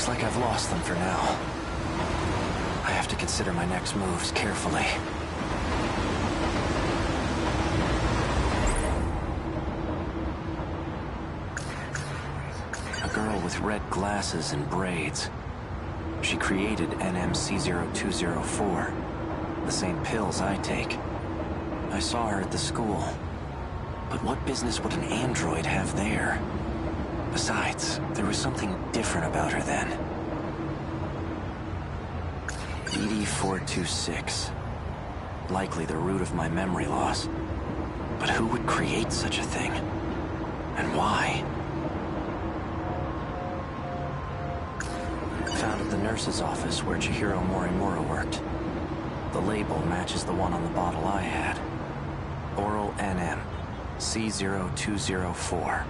Looks like I've lost them for now. I have to consider my next moves carefully. A girl with red glasses and braids. She created NMC0204, the same pills I take. I saw her at the school. But what business would an android have there? Besides, there was something different about her then. ED426. Likely the root of my memory loss. But who would create such a thing? And why? Found at the nurse's office where Chihiro Morimura worked. The label matches the one on the bottle I had. Oral NM, C0204.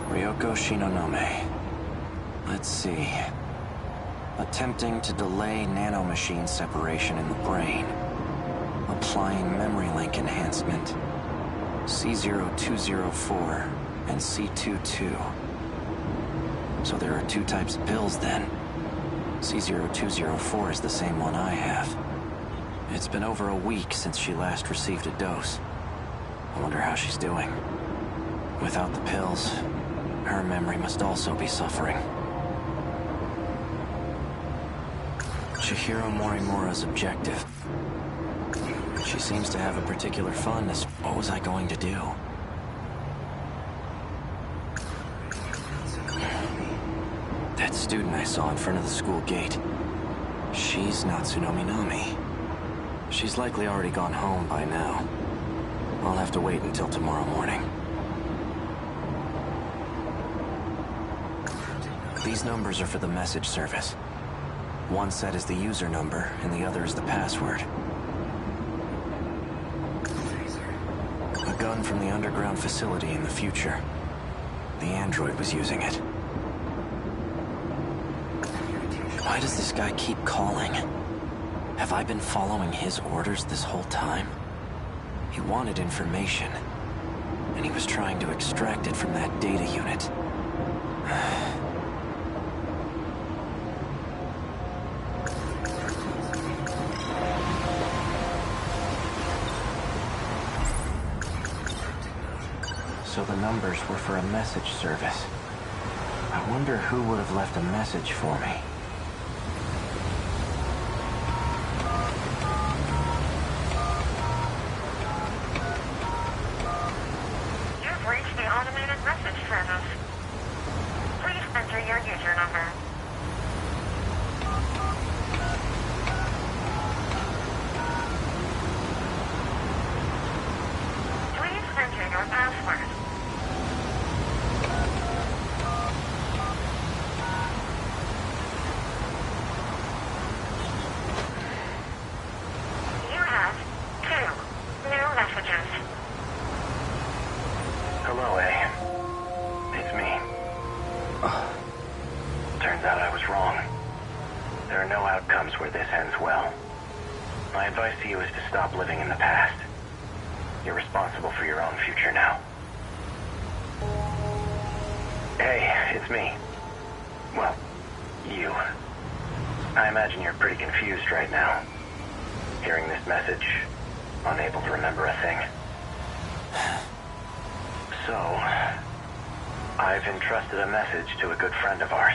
Ryoko Shinonome. Let's see. Attempting to delay nanomachine separation in the brain. Applying memory link enhancement. C0204 and C22. So there are two types of pills then. C0204 is the same one I have. It's been over a week since she last received a dose. I wonder how she's doing. Without the pills, her memory must also be suffering. Chihiro Morimura's objective. She seems to have a particular fondness. What was I going to do? That student I saw in front of the school gate. She's Natsuno Minami. She's likely already gone home by now. I'll have to wait until tomorrow morning. These numbers are for the message service. One set is the user number, and the other is the password. A gun from the underground facility in the future. The android was using it. Why does this guy keep calling? Have I been following his orders this whole time? He wanted information, and he was trying to extract it from that data unit. So the numbers were for a message service. I wonder who would have left a message for me. You've reached the automated message service. Please enter your user number. Please enter your password. Hello, A. It's me. Turns out I was wrong. There are no outcomes where this ends well. My advice to you is to stop living in the past. You're responsible for your own future now. Hey, it's me. Well, you. I imagine you're pretty confused right now. Hearing this message, unable to remember a thing. So, I've entrusted a message to a good friend of ours.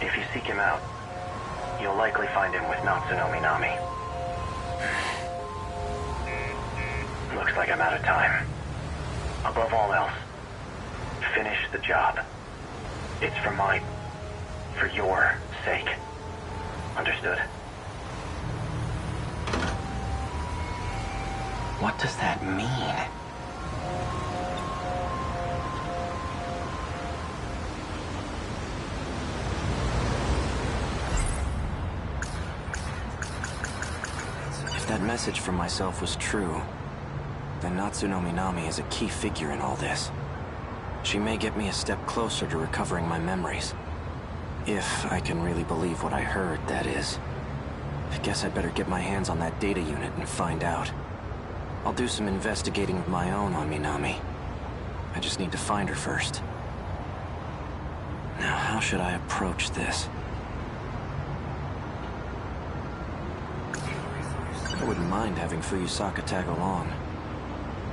If you seek him out, you'll likely find him with Natsuno Minami. Looks like I'm out of time. Above all else, finish the job. It's for your sake. Understood? What does that mean? If that message from myself was true, then Natsuno Minami is a key figure in all this. She may get me a step closer to recovering my memories. If I can really believe what I heard, that is. I guess I'd better get my hands on that data unit and find out. I'll do some investigating of my own on Minami. I just need to find her first. Now, how should I approach this? I wouldn't mind having Fuyusaka tag along.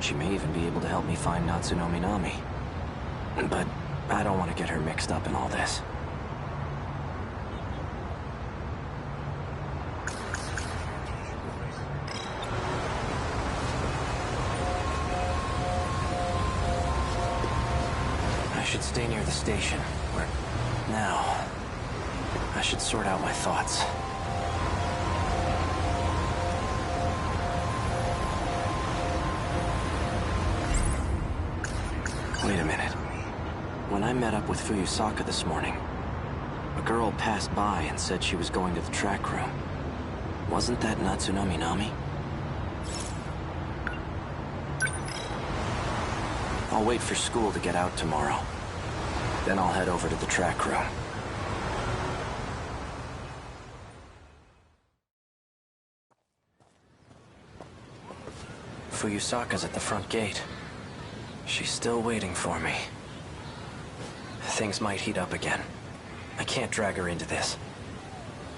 She may even be able to help me find Natsuno Minami. But I don't want to get her mixed up in all this. I should stay near the station, where... Now... I should sort out my thoughts. Wait a minute. When I met up with Fuyusaka this morning, a girl passed by and said she was going to the track room. Wasn't that Natsuno Minami? I'll wait for school to get out tomorrow. Then I'll head over to the track room. Fuyusaka's at the front gate. She's still waiting for me. Things might heat up again. I can't drag her into this.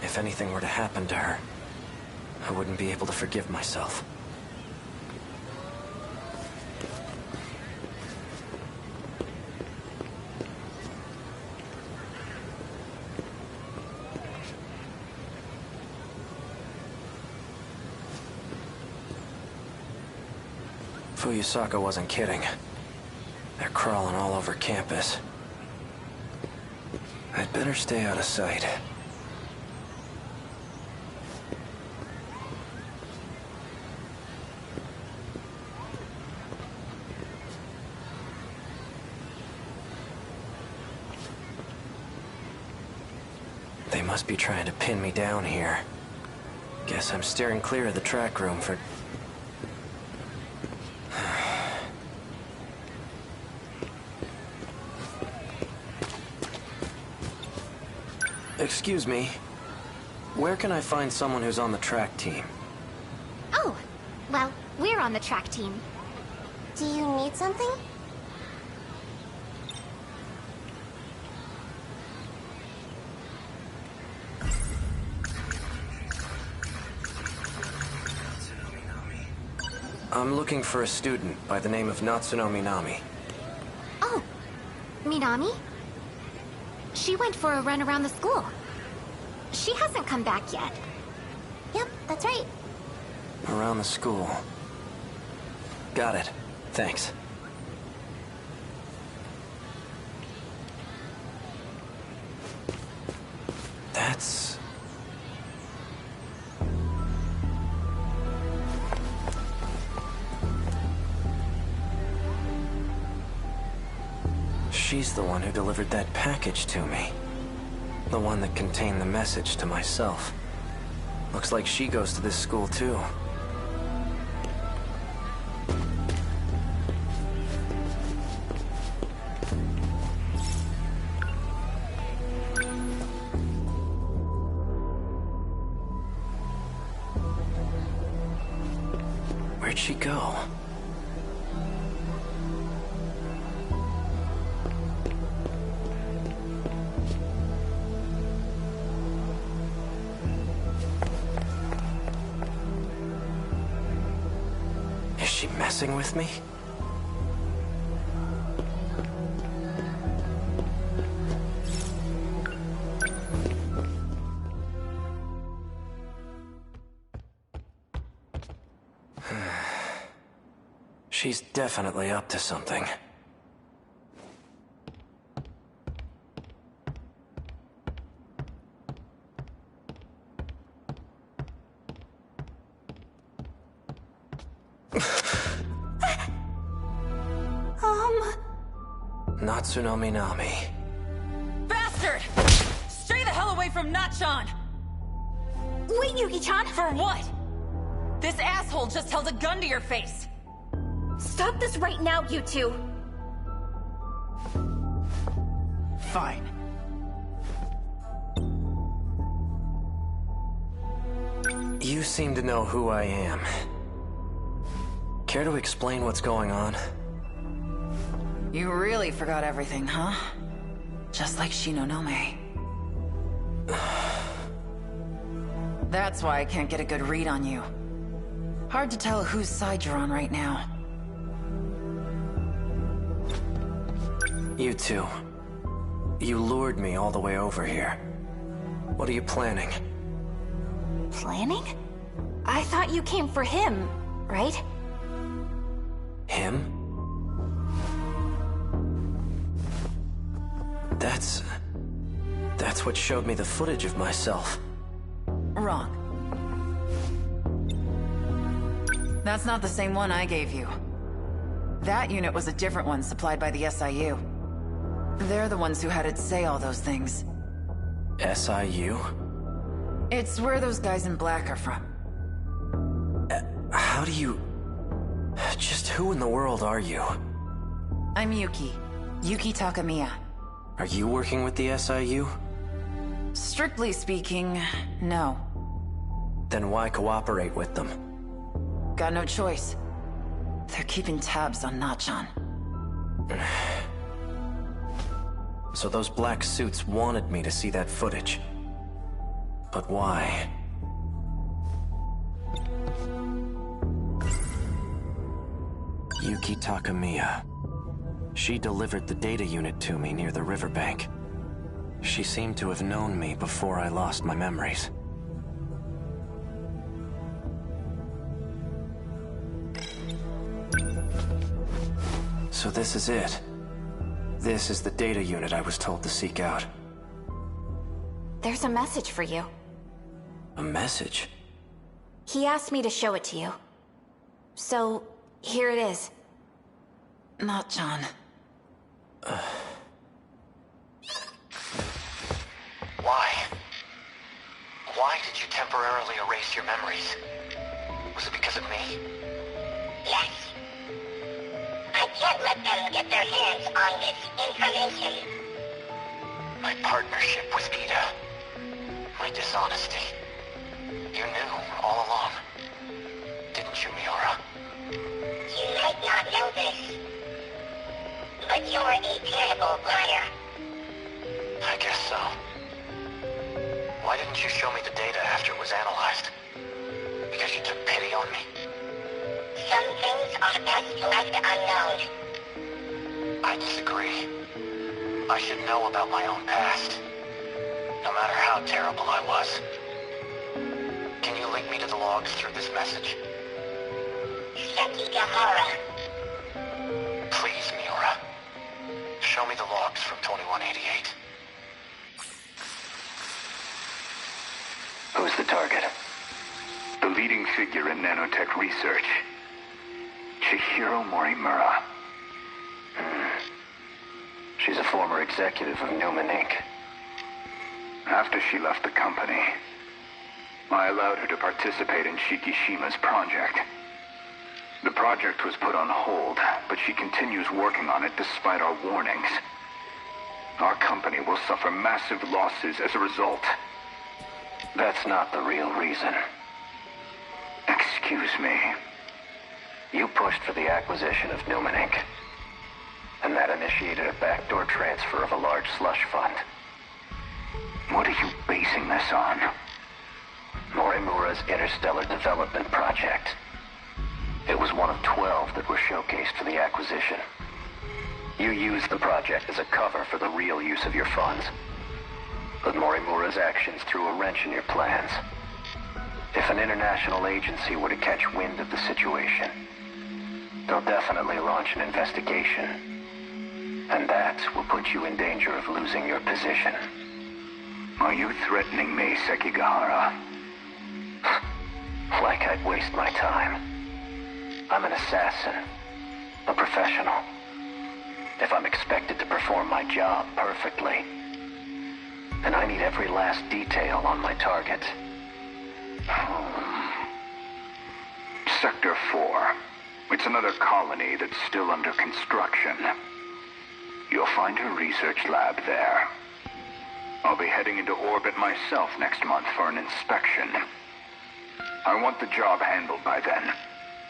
If anything were to happen to her, I wouldn't be able to forgive myself. Fuyusaka wasn't kidding. They're crawling all over campus. I'd better stay out of sight. They must be trying to pin me down here. Guess I'm steering clear of the track room for... Excuse me. Where can I find someone who's on the track team? Oh, well, we're on the track team. Do you need something? I'm looking for a student by the name of Natsuno Minami. Oh, Minami? She went for a run around the school. She hasn't come back yet. Yep, that's right. Around the school. Got it. Thanks. That's... She's the one who delivered that package to me. The one that contained the message to myself. Looks like she goes to this school too. Where'd she go? Messing with me? She's definitely up to something. Natsuno Minami. Bastard! Stay the hell away from Nachan! Wait, Yuki-chan! For what? This asshole just held a gun to your face! Stop this right now, you two! Fine. You seem to know who I am. Care to explain what's going on? You really forgot everything, huh? Just like Shinonome. That's why I can't get a good read on you. Hard to tell whose side you're on right now. You two. You lured me all the way over here. What are you planning? Planning? I thought you came for him, right? Him? That's what showed me the footage of myself. Wrong. That's not the same one I gave you. That unit was a different one supplied by the SIU. They're the ones who had it say all those things. SIU? It's where those guys in black are from. How do you... Just who in the world are you? I'm Yuki. Yuki Takamiya. Are you working with the SIU? Strictly speaking, no. Then why cooperate with them? Got no choice. They're keeping tabs on Nachan. So those black suits wanted me to see that footage. But why? Yuki Takamiya. She delivered the data unit to me near the riverbank. She seemed to have known me before I lost my memories. So this is it. This is the data unit I was told to seek out. There's a message for you. A message? He asked me to show it to you. So, here it is. Nachan. Why? Why did you temporarily erase your memories? Was it because of me? Yes. I can't let them get their hands on this information. My partnership with Ida. My dishonesty. You knew all along. Didn't you, Miura? You might not know this, but you're a terrible liar. I guess so. Why didn't you show me the data after it was analyzed? Because you took pity on me? Some things are best left unknown. I disagree. I should know about my own past. No matter how terrible I was. Can you link me to the logs through this message? Sekigahara. Please, Miura. Show me the logs from 2188. Who's the target? The leading figure in nanotech research. Chihiro Morimura. She's a former executive of Newman Inc. After she left the company, I allowed her to participate in Shikishima's project. The project was put on hold, but she continues working on it despite our warnings. Our company will suffer massive losses as a result. That's not the real reason. Excuse me. You pushed for the acquisition of Newman Inc. And that initiated a backdoor transfer of a large slush fund. What are you basing this on? Morimura's Interstellar Development Project. It was one of 12 that were showcased for the acquisition. You used the project as a cover for the real use of your funds. But Morimura's actions threw a wrench in your plans. If an international agency were to catch wind of the situation, they'll definitely launch an investigation. And that will put you in danger of losing your position. Are you threatening me, Sekigahara? Like I'd waste my time. I'm an assassin. A professional. If I'm expected to perform my job perfectly, then I need every last detail on my target. Sector 4. It's another colony that's still under construction. You'll find her research lab there. I'll be heading into orbit myself next month for an inspection. I want the job handled by then.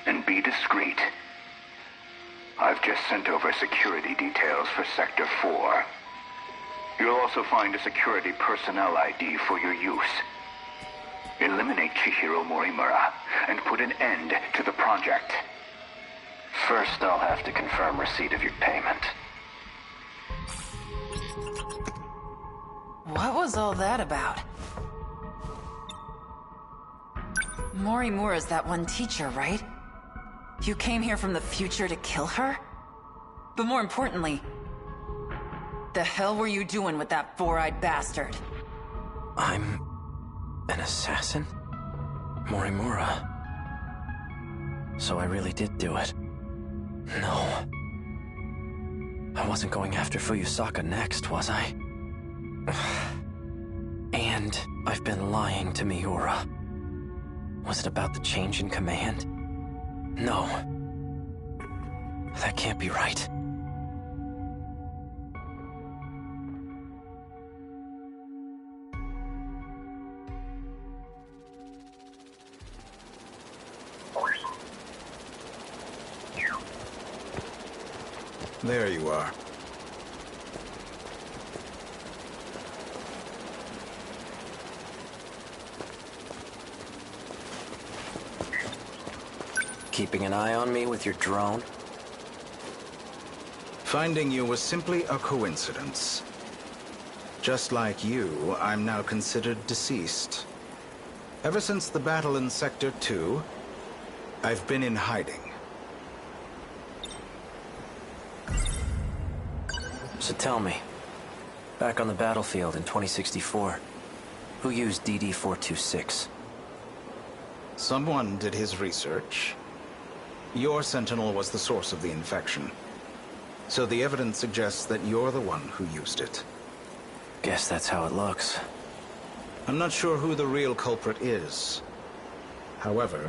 And be discreet. I've just sent over security details for Sector 4. You'll also find a security personnel ID for your use. Eliminate Chihiro Morimura and put an end to the project. First, I'll have to confirm receipt of your payment. What was all that about? Morimura's that one teacher, right? You came here from the future to kill her? But more importantly, the hell were you doing with that four-eyed bastard? I'm an assassin? Morimura. So I really did do it. No. I wasn't going after Fuyusaka next, was I? And I've been lying to Miura. Was it about the change in command? No. That can't be right. There you are. Keeping an eye on me with your drone? Finding you was simply a coincidence. Just like you, I'm now considered deceased. Ever since the battle in Sector 2, I've been in hiding. So tell me, back on the battlefield in 2064, who used DD-426? Someone did his research. Your Sentinel was the source of the infection. So the evidence suggests that you're the one who used it. Guess that's how it looks. I'm not sure who the real culprit is. However,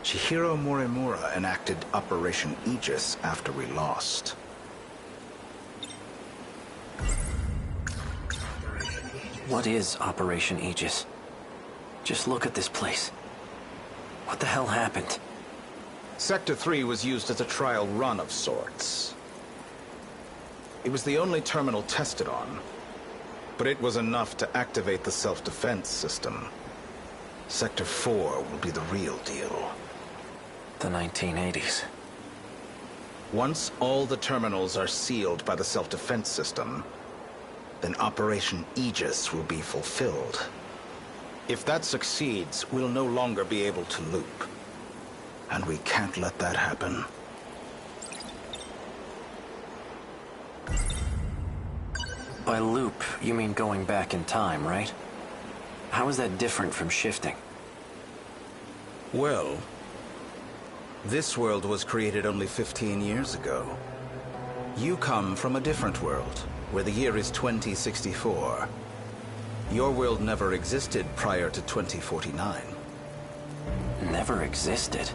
Chihiro Morimura enacted Operation Aegis after we lost. What is Operation Aegis? Just look at this place. What the hell happened? Sector 3 was used as a trial run of sorts. It was the only terminal tested on, but it was enough to activate the self-defense system. Sector 4 will be the real deal. The 1980s. Once all the terminals are sealed by the self-defense system, then Operation Aegis will be fulfilled. If that succeeds, we'll no longer be able to loop. And we can't let that happen. By loop, you mean going back in time, right? How is that different from shifting? Well, this world was created only 15 years ago. You come from a different world, where the year is 2064. Your world never existed prior to 2049. Never existed?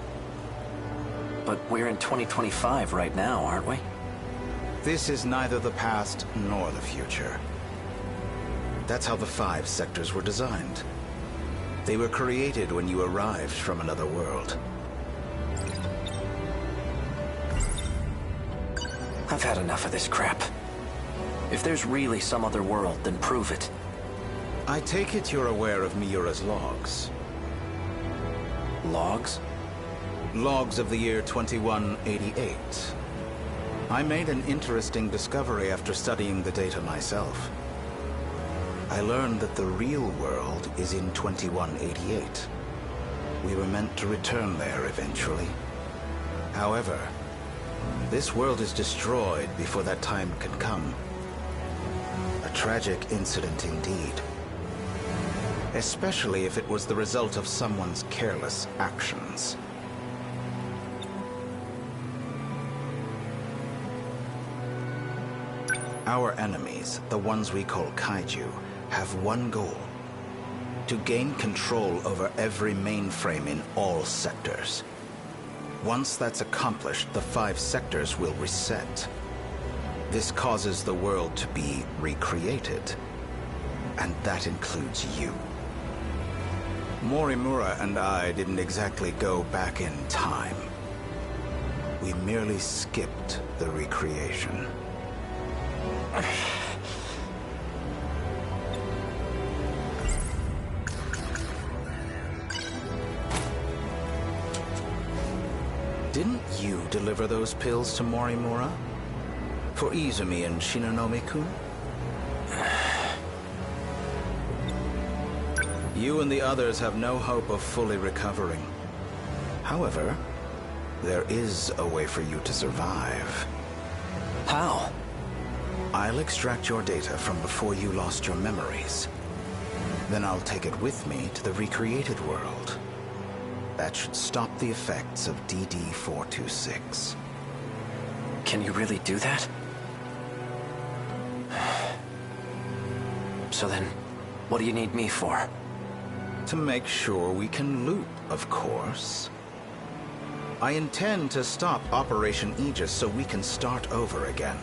But we're in 2025 right now, aren't we? This is neither the past nor the future. That's how the 5 sectors were designed. They were created when you arrived from another world. I've had enough of this crap. If there's really some other world, then prove it. I take it you're aware of Miura's logs. Logs? Logs of the year 2188. I made an interesting discovery after studying the data myself. I learned that the real world is in 2188. We were meant to return there eventually. However, this world is destroyed before that time can come. A tragic incident indeed. Especially if it was the result of someone's careless actions. Our enemies, the ones we call kaiju, have one goal: to gain control over every mainframe in all sectors. Once that's accomplished, the 5 sectors will reset. This causes the world to be recreated. And that includes you. Morimura and I didn't exactly go back in time. We merely skipped the recreation. Didn't you deliver those pills to Morimura? For Izumi and Shinonome-kun? You and the others have no hope of fully recovering. However, there is a way for you to survive. How? I'll extract your data from before you lost your memories. Then I'll take it with me to the recreated world. That should stop the effects of DD-426. Can you really do that? So then, what do you need me for? To make sure we can loot, of course. I intend to stop Operation Aegis so we can start over again.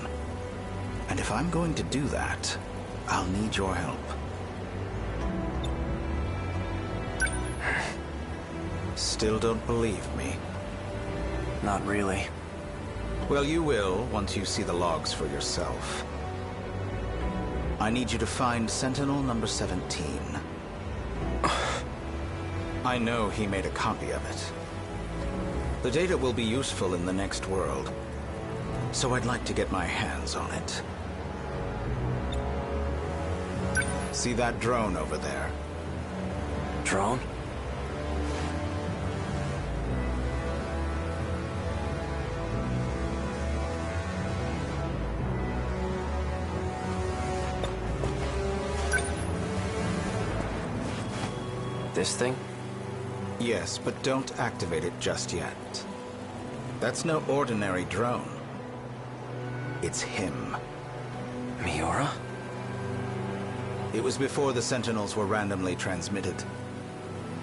And if I'm going to do that, I'll need your help. Still don't believe me? Not really. Well, you will once you see the logs for yourself. I need you to find Sentinel number 17. I know he made a copy of it. The data will be useful in the next world, so I'd like to get my hands on it. See that drone over there? Drone? This thing? Yes, but don't activate it just yet. That's no ordinary drone. It's him. Miura? It was before the Sentinels were randomly transmitted.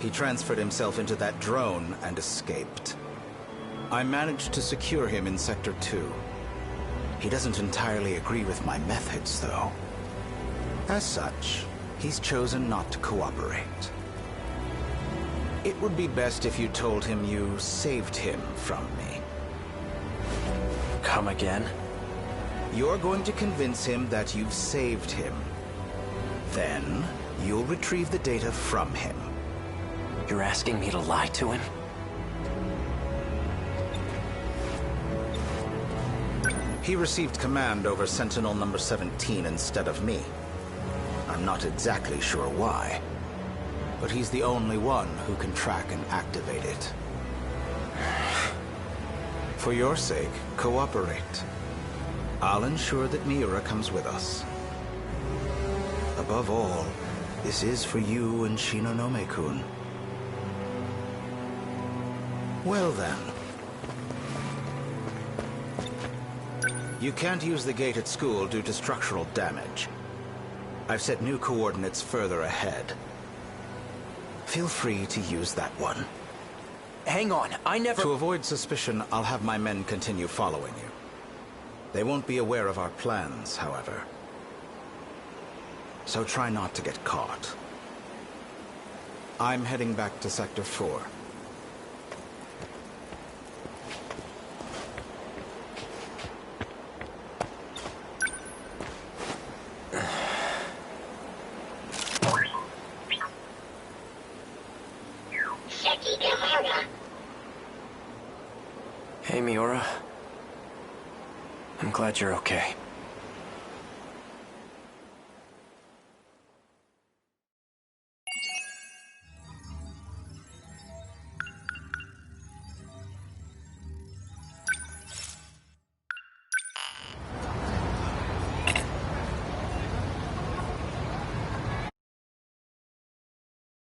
He transferred himself into that drone and escaped. I managed to secure him in Sector 2. He doesn't entirely agree with my methods, though. As such, he's chosen not to cooperate. It would be best if you told him you saved him from me. Come again? You're going to convince him that you've saved him. Then, you'll retrieve the data from him. You're asking me to lie to him? He received command over Sentinel number 17 instead of me. I'm not exactly sure why, but he's the only one who can track and activate it. For your sake, cooperate. I'll ensure that Miura comes with us. Above all, this is for you and Shinonome-kun. Well then. You can't use the gate at school due to structural damage. I've set new coordinates further ahead. Feel free to use that one. Hang on, I never... To avoid suspicion, I'll have my men continue following you. They won't be aware of our plans, however. So try not to get caught. I'm heading back to Sector 4. Hey, Miura. I'm glad you're okay.